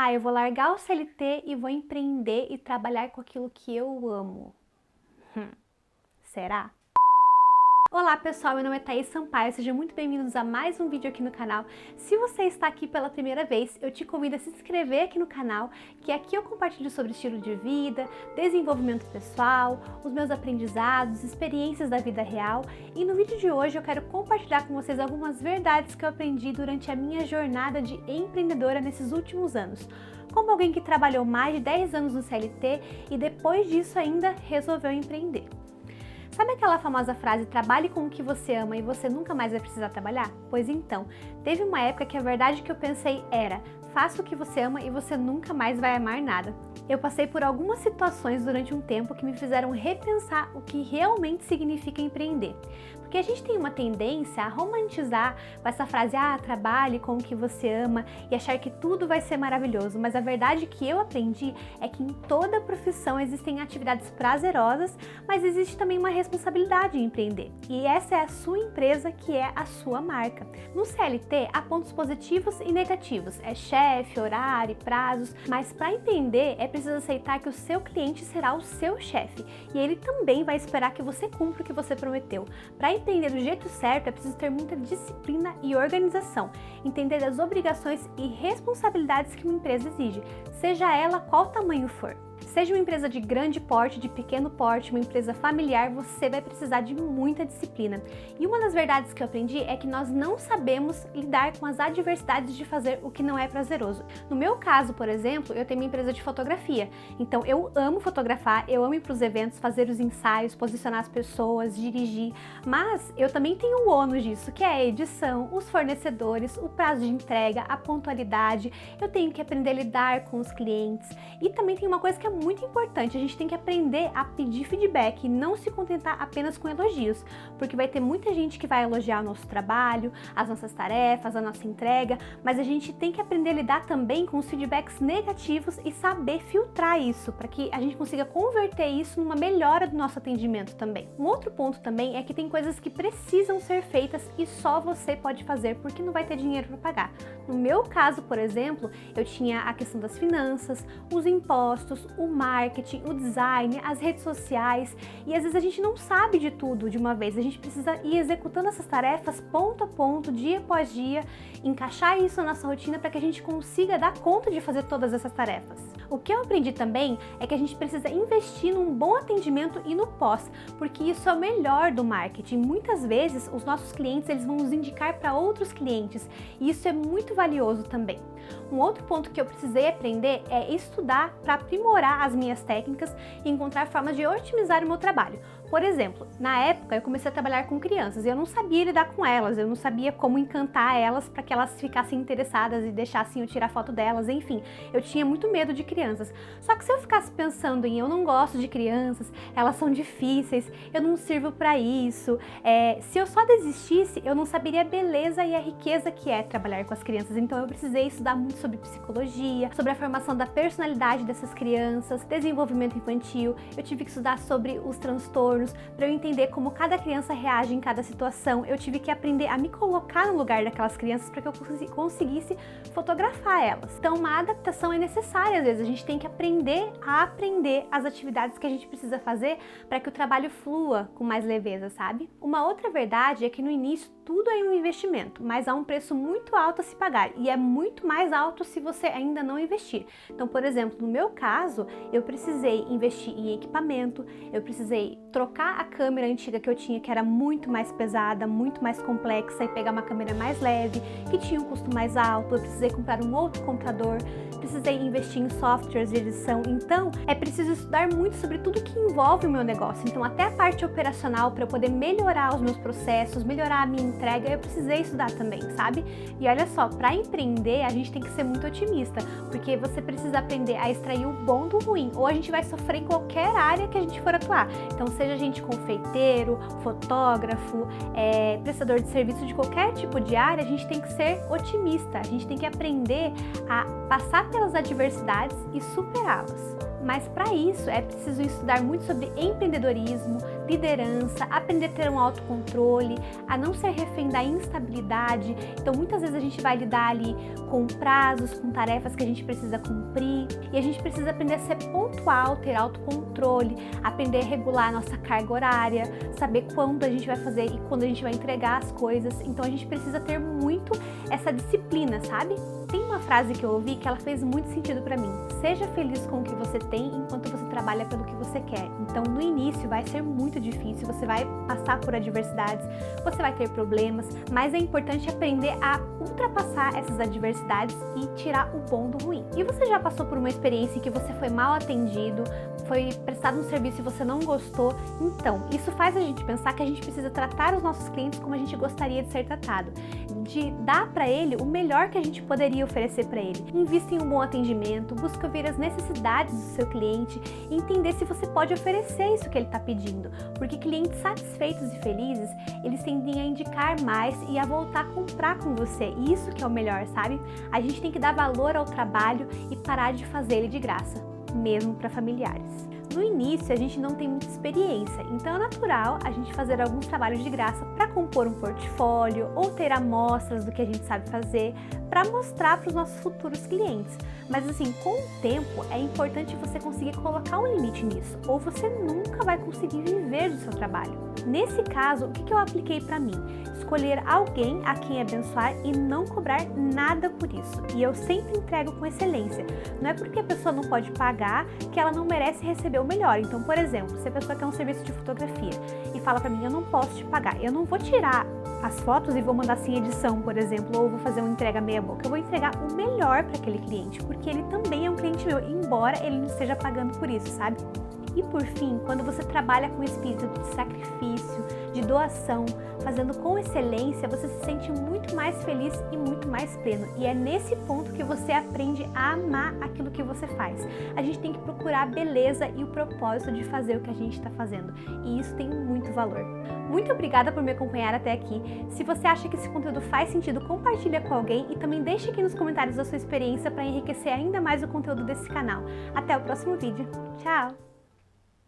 Ah, eu vou largar o CLT e vou empreender e trabalhar com aquilo que eu amo. Será? Olá pessoal, meu nome é Thaís Sampaio, sejam muito bem-vindos a mais um vídeo aqui no canal. Se você está aqui pela primeira vez, eu te convido a se inscrever aqui no canal, que aqui eu compartilho sobre estilo de vida, desenvolvimento pessoal, os meus aprendizados, experiências da vida real, e no vídeo de hoje eu quero compartilhar com vocês algumas verdades que eu aprendi durante a minha jornada de empreendedora nesses últimos anos. Como alguém que trabalhou mais de 10 anos no CLT e depois disso ainda resolveu empreender. Sabe aquela famosa frase, trabalhe com o que você ama e você nunca mais vai precisar trabalhar? Pois então, teve uma época que a verdade que eu pensei era, faça o que você ama e você nunca mais vai amar nada. Eu passei por algumas situações durante um tempo que me fizeram repensar o que realmente significa empreender. Porque a gente tem uma tendência a romantizar com essa frase, trabalhe com o que você ama e achar que tudo vai ser maravilhoso, mas a verdade que eu aprendi é que em toda profissão existem atividades prazerosas, mas existe também uma responsabilidade em empreender. E essa é a sua empresa, que é a sua marca. No CLT há pontos positivos e negativos, é chefe, horário, prazos, mas para empreender é preciso aceitar que o seu cliente será o seu chefe e ele também vai esperar que você cumpra o que você prometeu. Para empreender do jeito certo é preciso ter muita disciplina e organização, entender as obrigações e responsabilidades que uma empresa exige, seja ela qual tamanho for. Seja uma empresa de grande porte, de pequeno porte, uma empresa familiar, você vai precisar de muita disciplina. E uma das verdades que eu aprendi é que nós não sabemos lidar com as adversidades de fazer o que não é prazeroso. No meu caso, por exemplo, eu tenho uma empresa de fotografia, então eu amo fotografar, eu amo ir para os eventos, fazer os ensaios, posicionar as pessoas, dirigir, mas eu também tenho o ônus disso, que é a edição, os fornecedores, o prazo de entrega, a pontualidade, eu tenho que aprender a lidar com os clientes e também tem uma coisa que é muito importante, a gente tem que aprender a pedir feedback e não se contentar apenas com elogios, porque vai ter muita gente que vai elogiar o nosso trabalho, as nossas tarefas, a nossa entrega, mas a gente tem que aprender a lidar também com os feedbacks negativos e saber filtrar isso, para que a gente consiga converter isso numa melhora do nosso atendimento também. Um outro ponto também é que tem coisas que precisam ser feitas e só você pode fazer, porque não vai ter dinheiro para pagar. No meu caso, por exemplo, eu tinha a questão das finanças, os impostos, o marketing, o design, as redes sociais, e às vezes a gente não sabe de tudo de uma vez, a gente precisa ir executando essas tarefas ponto a ponto, dia após dia, encaixar isso na nossa rotina para que a gente consiga dar conta de fazer todas essas tarefas. O que eu aprendi também é que a gente precisa investir num bom atendimento e no pós, porque isso é o melhor do marketing. Muitas vezes os nossos clientes eles vão nos indicar para outros clientes e isso é muito valioso também. Um outro ponto que eu precisei aprender é estudar para aprimorar as minhas técnicas e encontrar formas de otimizar o meu trabalho. Por exemplo, na época eu comecei a trabalhar com crianças e eu não sabia lidar com elas, eu não sabia como encantar elas para que elas ficassem interessadas e deixassem eu tirar foto delas, enfim, eu tinha muito medo de crianças. Só que se eu ficasse pensando em eu não gosto de crianças, elas são difíceis, eu não sirvo para isso, se eu só desistisse, eu não saberia a beleza e a riqueza que é trabalhar com as crianças. Então eu precisei estudar muito sobre psicologia, sobre a formação da personalidade dessas crianças, desenvolvimento infantil, eu tive que estudar sobre os transtornos, para eu entender como cada criança reage em cada situação. Eu tive que aprender a me colocar no lugar daquelas crianças para que eu conseguisse fotografar elas. Então uma adaptação é necessária às vezes, a gente tem que aprender a aprender as atividades que a gente precisa fazer para que o trabalho flua com mais leveza, sabe? Uma outra verdade é que no início tudo é um investimento, mas há um preço muito alto a se pagar e é muito mais alto se você ainda não investir. Então, por exemplo, no meu caso, eu precisei investir em equipamento, eu precisei trocar a câmera antiga que eu tinha, que era muito mais pesada, muito mais complexa, e pegar uma câmera mais leve, que tinha um custo mais alto, eu precisei comprar um outro computador, precisei investir em softwares de edição. Então, é preciso estudar muito sobre tudo que envolve o meu negócio. Então, até a parte operacional, para eu poder melhorar os meus processos, melhorar a minha entrega, eu precisei estudar também, sabe? E olha só, para empreender, a gente tem que ser muito otimista, porque você precisa aprender a extrair o bom do ruim, ou a gente vai sofrer em qualquer área que a gente for atuar. Então, seja a gente confeiteiro, fotógrafo, prestador de serviço de qualquer tipo de área, a gente tem que ser otimista, a gente tem que aprender a passar pelas adversidades e superá-las. Mas para isso é preciso estudar muito sobre empreendedorismo, liderança, aprender a ter um autocontrole, a não ser refém da instabilidade. Então muitas vezes a gente vai lidar ali com prazos, com tarefas que a gente precisa cumprir, e a gente precisa aprender a ser pontual, ter autocontrole, aprender a regular a nossa carga horária, saber quando a gente vai fazer e quando a gente vai entregar as coisas. Então a gente precisa ter muito essa disciplina, sabe? Tem uma frase que eu ouvi que ela fez muito sentido pra mim: seja feliz com o que você tem enquanto você trabalha pelo que você quer. Então no início vai ser muito difícil, você vai passar por adversidades, você vai ter problemas, mas é importante aprender a ultrapassar essas adversidades e tirar o bom do ruim. E você já passou por uma experiência em que você foi mal atendido, foi prestado um serviço e você não gostou? Então, isso faz a gente pensar que a gente precisa tratar os nossos clientes como a gente gostaria de ser tratado, de dar para ele o melhor que a gente poderia oferecer para ele. Invista em um bom atendimento, busca ouvir as necessidades do seu cliente e entender se você pode oferecer isso que ele está pedindo, porque clientes satisfeitos e felizes, eles tendem a indicar mais e a voltar a comprar com você, e isso que é o melhor, sabe? A gente tem que dar valor ao trabalho e parar de fazer ele de graça, mesmo para familiares. No início a gente não tem muita experiência, então é natural a gente fazer alguns trabalhos de graça para compor um portfólio ou ter amostras do que a gente sabe fazer para mostrar para os nossos futuros clientes. Mas assim, com o tempo é importante você conseguir colocar um limite nisso, ou você nunca vai conseguir viver do seu trabalho. Nesse caso, o que eu apliquei para mim? Escolher alguém a quem abençoar e não cobrar nada por isso. E eu sempre entrego com excelência. Não é porque a pessoa não pode pagar que ela não merece receber o melhor. Então, por exemplo, se a pessoa quer um serviço de fotografia e fala para mim: eu não posso te pagar, eu não vou tirar as fotos e vou mandar sem edição, por exemplo, ou vou fazer uma entrega meia boca. Eu vou entregar o melhor para aquele cliente, porque ele também é um cliente meu, embora ele não esteja pagando por isso, sabe? E por fim, quando você trabalha com espírito de sacrifício, de doação, fazendo com excelência, você se sente muito mais feliz e muito mais pleno. E é nesse ponto que você aprende a amar aquilo que você faz. A gente tem que procurar a beleza e o propósito de fazer o que a gente está fazendo. E isso tem muito valor. Muito obrigada por me acompanhar até aqui. Se você acha que esse conteúdo faz sentido, compartilha com alguém e também deixe aqui nos comentários a sua experiência para enriquecer ainda mais o conteúdo desse canal. Até o próximo vídeo. Tchau!